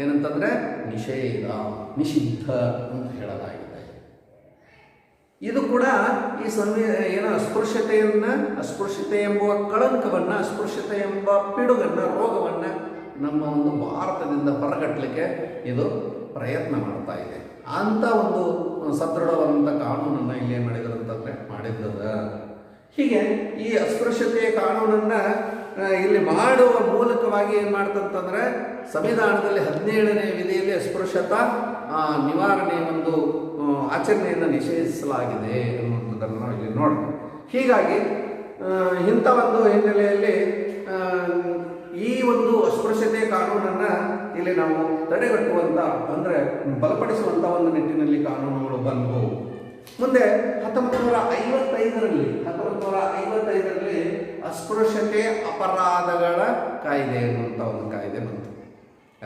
ಏನಂತಂದ್ರೆ ನಿಷಿದ್ಧ ಅಂತ ಹೇಳಲಾಗಿದೆ. ಇದು ಕೂಡ ಈ ಅಸ್ಪೃಶ್ಯತೆ ಎಂಬುವ ಕಳಂಕವನ್ನು, ಅಸ್ಪೃಶ್ಯತೆ ಎಂಬ ಪಿಡುಗನ್ನು, ರೋಗವನ್ನು ನಮ್ಮ ಒಂದು ಭಾರತದಿಂದ ಹೊರಗಟ್ಟಲಿಕ್ಕೆ ಇದು ಪ್ರಯತ್ನ ಮಾಡ್ತಾ ಇದೆ. ಅಂತ ಒಂದು ಸದೃಢವಾದಂಥ ಕಾನೂನನ್ನು ಇಲ್ಲಿ ಏನು ಮಾಡಿದ್ರು ಅಂತಂದರೆ ಮಾಡಿದ್ದದ. ಹೀಗೆ ಈ ಅಸ್ಪೃಶ್ಯತೆಯ ಕಾನೂನನ್ನು ಇಲ್ಲಿ ಮಾಡುವ ಮೂಲಕವಾಗಿ ಏನು ಮಾಡ್ತಂತಂದರೆ ಸಂವಿಧಾನದಲ್ಲಿ 17ನೇ ವಿಧಿಯಲ್ಲಿ ಅಸ್ಪೃಶ್ಯತಾ ನಿವಾರಣೆಯ ಒಂದು ಆಚರಣೆಯನ್ನು ನಿಷೇಧಿಸಲಾಗಿದೆ ಅನ್ನುವಂಥದ್ದನ್ನು ನಾವು ಇಲ್ಲಿ ನೋಡ್ತೀವಿ. ಹೀಗಾಗಿ ಇಂಥ ಒಂದು ಹಿನ್ನೆಲೆಯಲ್ಲಿ ಈ ಒಂದು ಅಸ್ಪೃಶ್ಯತೆ ಕಾನೂನನ್ನು ಇಲ್ಲಿ ನಾವು ತಡೆಗಟ್ಟುವಂಥ ಅಂದರೆ ಬಲಪಡಿಸುವಂಥ ಒಂದು ನಿಟ್ಟಿನಲ್ಲಿ ಕಾನೂನುಗಳು ಬಂದವು. ಮುಂದೆ 1955ರಲ್ಲಿ ಅಸ್ಪೃಶ್ಯತೆ ಅಪರಾಧಗಳ ಕಾಯ್ದೆ ಎನ್ನುವಂಥ ಒಂದು ಕಾಯ್ದೆ ಬಂತು.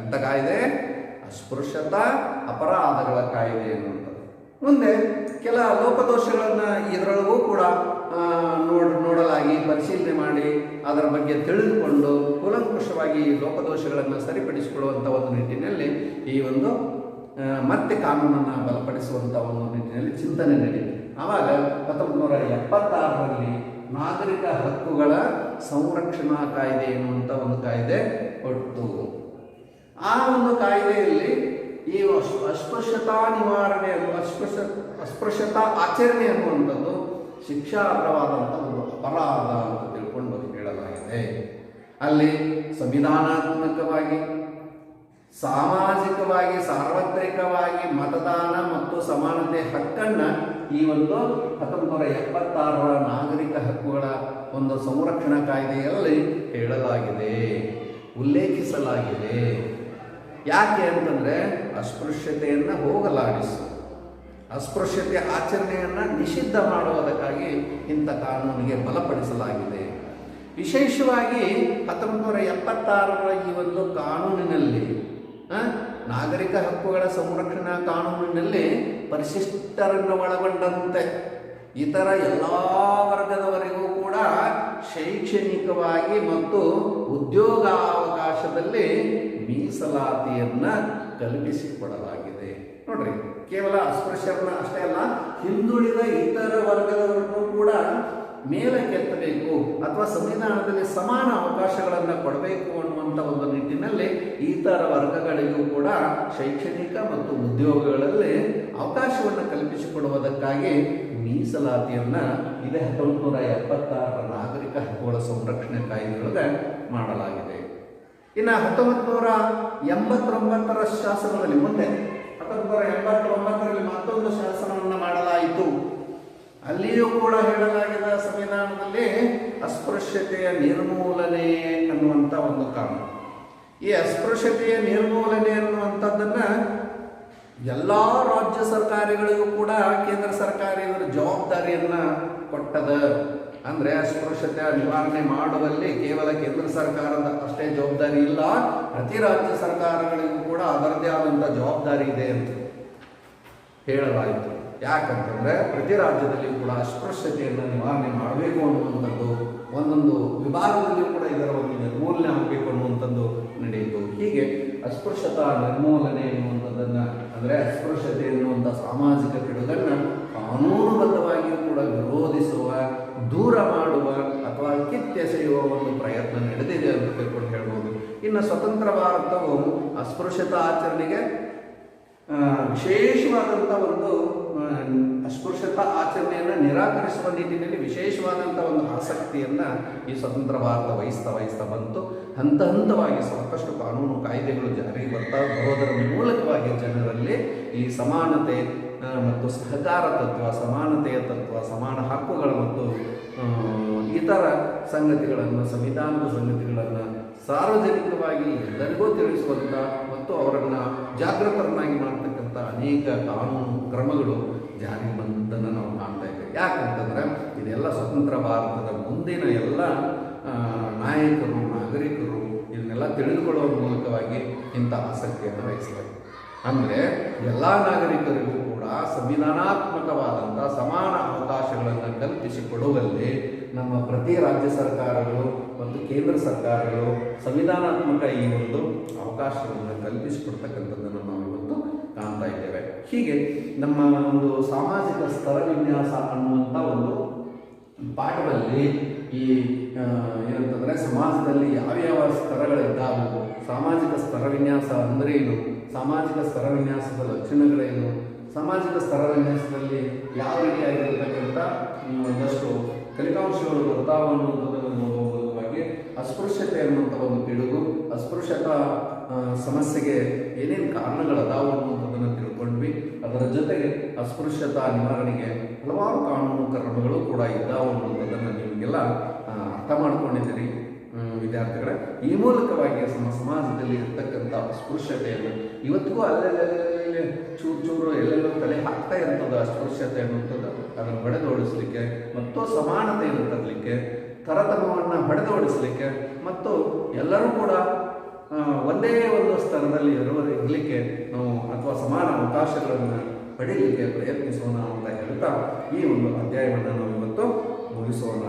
ಎಂಥ ಕಾಯ್ದೆ? ಅಸ್ಪೃಶ್ಯತಾ ಅಪರಾಧಗಳ ಕಾಯ್ದೆ ಎನ್ನುವಂಥದ್ದು. ಮುಂದೆ ಕೆಲ ಲೋಪದೋಷಗಳನ್ನು ಇದರೊಳಗೂ ಕೂಡ ನೋಡಲಾಗಿ ಪರಿಶೀಲನೆ ಮಾಡಿ ಅದರ ಬಗ್ಗೆ ತಿಳಿದುಕೊಂಡು ಕೂಲಂಕುಷವಾಗಿ ಲೋಪದೋಷಗಳನ್ನು ಸರಿಪಡಿಸಿಕೊಳ್ಳುವಂಥ ಒಂದು ನಿಟ್ಟಿನಲ್ಲಿ ಈ ಒಂದು ಮತ್ತೆ ಕಾನೂನನ್ನು ಬಲಪಡಿಸುವಂಥ ಒಂದು ನಿಟ್ಟಿನಲ್ಲಿ ಚಿಂತನೆ ನಡೆಯಿತು. ಆವಾಗ 1976ರಲ್ಲಿ ನಾಗರಿಕ ಹಕ್ಕುಗಳ ಸಂರಕ್ಷಣಾ ಕಾಯ್ದೆ ಎನ್ನುವಂಥ ಒಂದು ಕಾಯ್ದೆ ಕೊಟ್ಟು, ಆ ಒಂದು ಕಾಯ್ದೆಯಲ್ಲಿ ಈ ಅಸ್ಪೃಶ್ಯತಾ ನಿವಾರಣೆ, ಅಸ್ಪೃಶ್ಯತಾ ಆಚರಣೆ ಅನ್ನುವಂಥದ್ದು ಶಿಕ್ಷಾರ್ಹವಾದಂಥ ಒಂದು ಅಪರಾಧ ಅಂತ ತಿಳ್ಕೊಂಡು ಹೇಳಲಾಗಿದೆ. ಅಲ್ಲಿ ಸಂವಿಧಾನಾತ್ಮಕವಾಗಿ, ಸಾಮಾಜಿಕವಾಗಿ, ಸಾರ್ವತ್ರಿಕವಾಗಿ ಮತದಾನ ಮತ್ತು ಸಮಾನತೆ ಹಕ್ಕನ್ನು ಈ ಒಂದು 1976ರ ನಾಗರಿಕ ಹಕ್ಕುಗಳ ಒಂದು ಸಂರಕ್ಷಣಾ ಕಾಯ್ದೆಯಲ್ಲಿ ಹೇಳಲಾಗಿದೆ, ಉಲ್ಲೇಖಿಸಲಾಗಿದೆ. ಯಾಕೆ ಅಂತಂದರೆ ಅಸ್ಪೃಶ್ಯತೆಯನ್ನು ಹೋಗಲಾಡಿಸು, ಅಸ್ಪೃಶ್ಯತೆ ಆಚರಣೆಯನ್ನು ನಿಷಿದ್ಧ ಮಾಡುವುದಕ್ಕಾಗಿ ಇಂಥ ಕಾನೂನಿಗೆ ಬಲಪಡಿಸಲಾಗಿದೆ. ವಿಶೇಷವಾಗಿ 1976ರ ಈ ಒಂದು ಕಾನೂನಿನಲ್ಲಿ, ನಾಗರಿಕ ಹಕ್ಕುಗಳ ಸಂರಕ್ಷಣಾ ಕಾನೂನಿನಲ್ಲಿ ಪರಿಶಿಷ್ಟರನ್ನು ಒಳಗೊಂಡಂತೆ ಇತರ ಎಲ್ಲ ವರ್ಗದವರಿಗೂ ಕೂಡ ಶೈಕ್ಷಣಿಕವಾಗಿ ಮತ್ತು ಉದ್ಯೋಗಾವಕಾಶದಲ್ಲಿ ಮೀಸಲಾತಿಯನ್ನು ಕಲ್ಪಿಸಿಕೊಡಲಾಗಿದೆ. ನೋಡ್ರಿ, ಕೇವಲ ಅಸ್ಪೃಶ್ಯರನ್ನ ಅಷ್ಟೇ ಅಲ್ಲ, ಹಿಂದುಳಿದ ಇತರ ವರ್ಗದವರನ್ನು ಕೂಡ ಮೇಲಕ್ಕೆತ್ತಬೇಕು ಅಥವಾ ಸಂವಿಧಾನದಲ್ಲಿ ಸಮಾನ ಅವಕಾಶಗಳನ್ನು ಕೊಡಬೇಕು ಅನ್ನುವಂಥ ಒಂದು ನಿಟ್ಟಿನಲ್ಲಿ ಇತರ ವರ್ಗಗಳಿಗೂ ಕೂಡ ಶೈಕ್ಷಣಿಕ ಮತ್ತು ಉದ್ಯೋಗಗಳಲ್ಲಿ ಅವಕಾಶವನ್ನು ಕಲ್ಪಿಸಿಕೊಡುವುದಕ್ಕಾಗಿ ಮೀಸಲಾತಿಯನ್ನು ಇದೇ 1976ರ ನಾಗರಿಕ ಹಕ್ಕುಗಳ ಸಂರಕ್ಷಣೆ ಕಾಯ್ದೆಯೊಳಗೆ ಮಾಡಲಾಗಿದೆ. ಇನ್ನು 1989ರ ಶಾಸನದಲ್ಲಿ, ಮುಂದೆ 1989ರಲ್ಲಿ ಮತ್ತೊಂದು ಶಾಸನವನ್ನು ಮಾಡಲಾಯಿತು. ಅಲ್ಲಿಯೂ ಕೂಡ ಹೇಳಲಾಗಿದೆ ಸಂವಿಧಾನದಲ್ಲಿ ಅಸ್ಪೃಶ್ಯತೆಯ ನಿರ್ಮೂಲನೆ ಅನ್ನುವಂಥ ಒಂದು ಕಾನೂನು. ಈ ಅಸ್ಪೃಶ್ಯತೆಯ ನಿರ್ಮೂಲನೆ ಅನ್ನುವಂಥದ್ದನ್ನು ಎಲ್ಲ ರಾಜ್ಯ ಸರ್ಕಾರಗಳಿಗೂ ಕೂಡ ಕೇಂದ್ರ ಸರ್ಕಾರ ಇದರ ಜವಾಬ್ದಾರಿಯನ್ನ ಕೊಟ್ಟದ. ಅಂದ್ರೆ ಅಸ್ಪೃಶ್ಯತೆ ನಿವಾರಣೆ ಮಾಡುವಲ್ಲಿ ಕೇವಲ ಕೇಂದ್ರ ಸರ್ಕಾರದ ಅಷ್ಟೇ ಜವಾಬ್ದಾರಿ ಇಲ್ಲ, ಪ್ರತಿ ರಾಜ್ಯ ಸರ್ಕಾರಗಳಿಗೂ ಕೂಡ ಅದರದೇ ಆದಂಥ ಜವಾಬ್ದಾರಿ ಇದೆ ಅಂತ ಹೇಳಲಾಯಿತು. ಯಾಕಂತಂದ್ರೆ ಪ್ರತಿ ರಾಜ್ಯದಲ್ಲಿಯೂ ಕೂಡ ಅಸ್ಪೃಶ್ಯತೆಯನ್ನು ನಿವಾರಣೆ ಮಾಡಬೇಕು ಅನ್ನುವಂಥದ್ದು, ಒಂದೊಂದು ವಿಭಾಗದಲ್ಲಿಯೂ ಕೂಡ ಇದರ ಒಂದು ನಿರ್ಮೂಲನೆ ಆಗಬೇಕು ಅನ್ನುವಂಥದ್ದು ನಡೆಯಿತು. ಹೀಗೆ ಅಸ್ಪೃಶ್ಯತಾ ನಿರ್ಮೂಲನೆ ಎನ್ನುವಂಥದ್ದನ್ನ, ಅಂದರೆ ಅಸ್ಪೃಶ್ಯತೆ ಎನ್ನುವಂಥ ಸಾಮಾಜಿಕ ಪಿಡುಗನ್ನು ಕಾನೂನುಬದ್ಧವಾಗಿಯೂ ಕೂಡ ವಿರೋಧಿಸುವ, ದೂರ ಮಾಡುವ ಅಥವಾ ಕಿತ್ತೆಸೆಯುವ ಒಂದು ಪ್ರಯತ್ನ ನಡೆದಿದೆ ಅಂತ ತಿಳ್ಕೊಂಡು ಹೇಳ್ಬೋದು. ಇನ್ನು ಸ್ವತಂತ್ರ ಭಾರತವು ಅಸ್ಪೃಶ್ಯತಾ ಆಚರಣೆಗೆ ವಿಶೇಷವಾದಂಥ ಒಂದು ಅಸ್ಪೃಶ್ಯತಾ ಆಚರಣೆಯನ್ನು ನಿರಾಕರಿಸುವ ನಿಟ್ಟಿನಲ್ಲಿ ವಿಶೇಷವಾದಂಥ ಒಂದು ಆಸಕ್ತಿಯನ್ನು ಈ ಸ್ವತಂತ್ರ ಭಾರತ ವಹಿಸ್ತಾ ಬಂತು. ಹಂತ ಹಂತವಾಗಿ ಸಾಕಷ್ಟು ಕಾನೂನು ಕಾಯ್ದೆಗಳು ಜಾರಿಗೆ ಬರೋದರ ಮೂಲಕವಾಗಿ ಜನರಲ್ಲಿ ಈ ಸಮಾನತೆ ಮತ್ತು ಸಹಕಾರ ತತ್ವ, ಸಮಾನತೆಯ ತತ್ವ, ಸಮಾನ ಹಕ್ಕುಗಳ ಮತ್ತು ಇತರ ಸಂಗತಿಗಳನ್ನು, ಸಂವಿಧಾನದ ಸಂಗತಿಗಳನ್ನು ಸಾರ್ವಜನಿಕವಾಗಿ ಎಲ್ಲರಿಗೂ ತಿಳಿಸುವಂಥ ಮತ್ತು ಅವರನ್ನು ಜಾಗೃತರನ್ನಾಗಿ ಮಾಡ್ತಕ್ಕಂಥ ಅನೇಕ ಕಾನೂನು ಕ್ರಮಗಳು ಜಾರಿಗೆ ಬಂದದ್ದನ್ನು ನಾವು ಕಾಣ್ತಾ ಇದ್ದೇವೆ. ಯಾಕಂತಂದ್ರೆ ಇದೆಲ್ಲ ಸ್ವತಂತ್ರ ಭಾರತದ ಮುಂದಿನ ಎಲ್ಲ ನಾಯಕರು, ನಾಗರಿಕರು ಇದನ್ನೆಲ್ಲ ತಿಳಿದುಕೊಳ್ಳುವ ಮೂಲಕವಾಗಿ ಇಂಥ ಆಸಕ್ತಿಯನ್ನು ವಹಿಸಬೇಕು. ಅಂದರೆ ಎಲ್ಲ ನಾಗರಿಕರಿಗೂ ಕೂಡ ಸಂವಿಧಾನಾತ್ಮಕವಾದಂಥ ಸಮಾನ ಅವಕಾಶಗಳನ್ನು ಕಲ್ಪಿಸಿಕೊಡುವಲ್ಲಿ ನಮ್ಮ ಪ್ರತಿ ರಾಜ್ಯ ಸರ್ಕಾರಗಳು ಮತ್ತು ಕೇಂದ್ರ ಸರ್ಕಾರಗಳು ಸಂವಿಧಾನಾತ್ಮಕ ಈ ಒಂದು ಅವಕಾಶಗಳನ್ನು ಕಲ್ಪಿಸಿಕೊಡ್ತಕ್ಕಂಥದ್ದನ್ನು ನಾವು ಇವತ್ತು ಕಾಣ್ತಾ ಇದ್ದೇವೆ. ಹೀಗೆ ನಮ್ಮ ಒಂದು ಸಾಮಾಜಿಕ ಸ್ತರ ವಿನ್ಯಾಸ ಅನ್ನುವಂಥ ಒಂದು ಪಾಠದಲ್ಲಿ ಈ ಏನಂತಂದರೆ ಸಮಾಜದಲ್ಲಿ ಯಾವ್ಯಾವ ಸ್ತರಗಳಿದ್ದಾವು, ಸಾಮಾಜಿಕ ಸ್ತರ ವಿನ್ಯಾಸ ಅಂದರೆ ಏನು, ಸಾಮಾಜಿಕ ಸ್ತರ ವಿನ್ಯಾಸದ ಲಕ್ಷಣಗಳೇನು, ಸಾಮಾಜಿಕ ಸ್ತರ ವಿನ್ಯಾಸದಲ್ಲಿ ಯಾವ ರೀತಿಯಾಗಿರ್ತಕ್ಕಂಥ ಒಂದಷ್ಟು ಫಲಿತಾಂಶಗಳು ಬರ್ತಾವ ಅನ್ನುವಂಥದ್ದನ್ನು ನೋಡುವ ಮೂಲಕವಾಗಿ ಅಸ್ಪೃಶ್ಯತೆ ಅನ್ನುವಂಥ ಒಂದು ಪಿಡುಗು, ಅಸ್ಪೃಶ್ಯತಾ ಸಮಸ್ಯೆಗೆ ಏನೇನು ಕಾರಣಗಳದಾವು ಅನ್ನುವಂಥದ್ದನ್ನು ತಿಳ್ಕೊಂಡ್ವಿ. ಅದರ ಜೊತೆಗೆ ಅಸ್ಪೃಶ್ಯತಾ ನಿವಾರಣೆಗೆ ಹಲವಾರು ಕಾನೂನು ಕ್ರಮಗಳು ಕೂಡ ಇದ್ದಾವೆ ಅನ್ನುವಂಥದ್ದನ್ನು ನಿಮಗೆಲ್ಲ ಅರ್ಥ ಮಾಡ್ಕೊಂಡಿದ್ದೀರಿ ವಿದ್ಯಾರ್ಥಿಗಳೇ. ಈ ಮೂಲಕವಾಗಿ ನಮ್ಮ ಸಮಾಜದಲ್ಲಿ ಇರ್ತಕ್ಕಂಥ ಅಸ್ಪೃಶ್ಯತೆಯನ್ನು ಇವತ್ತಿಗೂ ಅಲ್ಲೇ ಚೂರು ಎಲ್ಲೆಲ್ಲೋ ತಲೆ ಹಾಕ್ತಾ ಇರ್ತದೆ ಅಸ್ಪೃಶ್ಯತೆ ಅನ್ನುವಂಥದ್ದು. ಅದನ್ನು ಹೊಡೆದೋಡಿಸಲಿಕ್ಕೆ ಮತ್ತು ಸಮಾನತೆಯನ್ನು ತರಲಿಕ್ಕೆ, ತರತಮವನ್ನು ಹೊಡೆದೋಡಿಸಲಿಕ್ಕೆ ಮತ್ತು ಎಲ್ಲರೂ ಕೂಡ ಒಂದೇ ಒಂದು ಸ್ತರದಲ್ಲಿ ಇರಲಿಕ್ಕೆ ನಾವು ಅಥವಾ ಸಮಾನ ಅವಕಾಶಗಳನ್ನು ಪಡೀಲಿಕ್ಕೆ ಪ್ರಯತ್ನಿಸೋಣ ಅಂತ ಹೇಳ್ತಾ ಈ ಒಂದು ಅಧ್ಯಾಯವನ್ನು ನಾವು ಇವತ್ತು ಮುಗಿಸೋಣ.